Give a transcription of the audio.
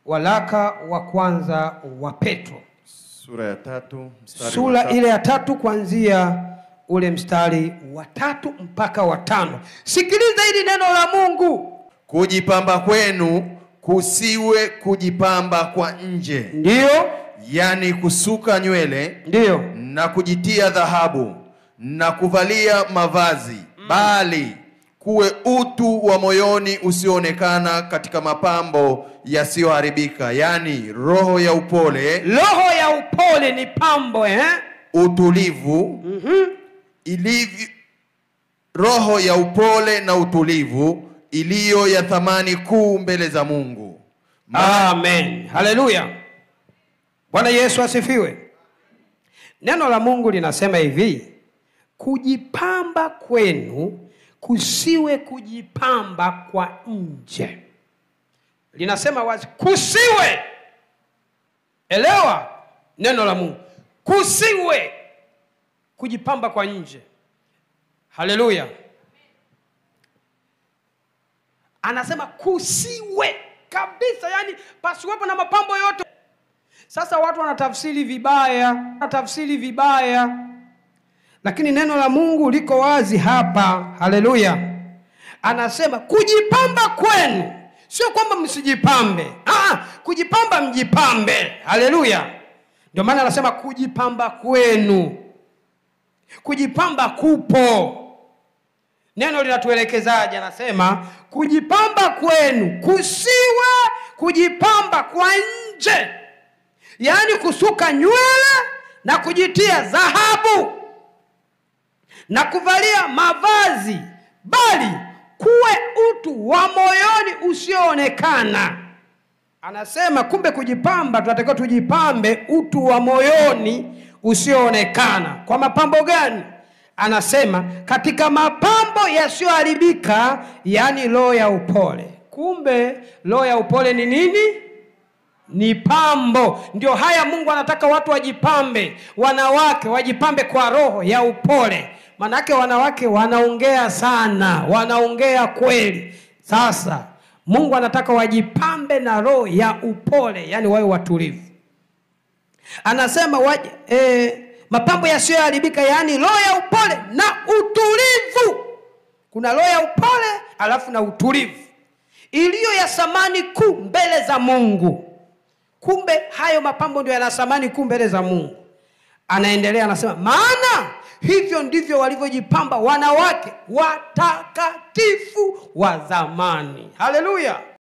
Waraka wa kwanza wa Petro. Sura ya 3 mstari Sura ile ya 3 kuanzia ule mstari wa 3 mpaka wa 5. Sikiliza hili neno la Mungu. Kujipamba kwenu kusiwe kujipamba kwa nje. Ndio. Yani kusuka nywele. Ndio. Na kujitia dhahabu na kuvalia mavazi. Bali kuwe utu wa moyoni usioonekana katika mapambo yasiyoharibika, yani roho ya upole. Roho ya upole ni pambo, Utulivu. Ilivyo roho ya upole na utulivu iliyo ya thamani kuu mbele za Mungu. Amen. Haleluya. Bwana Yesu asifiwe. Neno la Mungu linasema hivi: kujipamba kwenu kusiwe kujipamba kwa nje. Linasema wazi, kusiwe. Elewa neno la Mungu. Kusiwe kujipamba kwa nje. Haleluya. Anasema kusiwe kabisa, yani pasiwepo na mapambo yote. Sasa watu wanatafsiri vibaya. Lakini neno la Mungu liko wazi hapa. Haleluya. Anasema kujipamba kwenu, sio kwamba msijipambe. Kujipamba mjipambe. Haleluya. Ndio maana anasema kujipamba kwenu. Kujipamba kupo. Neno linatuelekezaje? Anasema kujipamba kwenu kusiwe kujipamba kwa nje, yaani kusuka nywele na kujitia dhahabu na kuvalia mavazi, bali kuwe utu wa moyoni usioonekana. Anasema kumbe kujipamba, tunatakiwa tujipambe utu wa moyoni usioonekana. Kwa mapambo gani? Anasema katika mapambo yasiyoharibika, yani roho ya upole. Kumbe roho ya upole ni nini? Ni pambo. Ndio haya Mungu anataka watu wajipambe. Wanawake wajipambe kwa roho ya upole. Manake wanawake wanaongea sana, wanaongea kweli. Sasa Mungu anataka wajipambe na roho ya upole, yani wawe watulivu. Anasema mapambo yasiyoharibika, yani roho ya upole na utulivu. Kuna roho ya upole alafu na utulivu, iliyo ya thamani kuu mbele za Mungu. Kumbe hayo mapambo ndio yana thamani kuu mbele za Mungu. Anaendelea anasema, maana hivyo ndivyo walivyojipamba wanawake watakatifu wa zamani. Haleluya.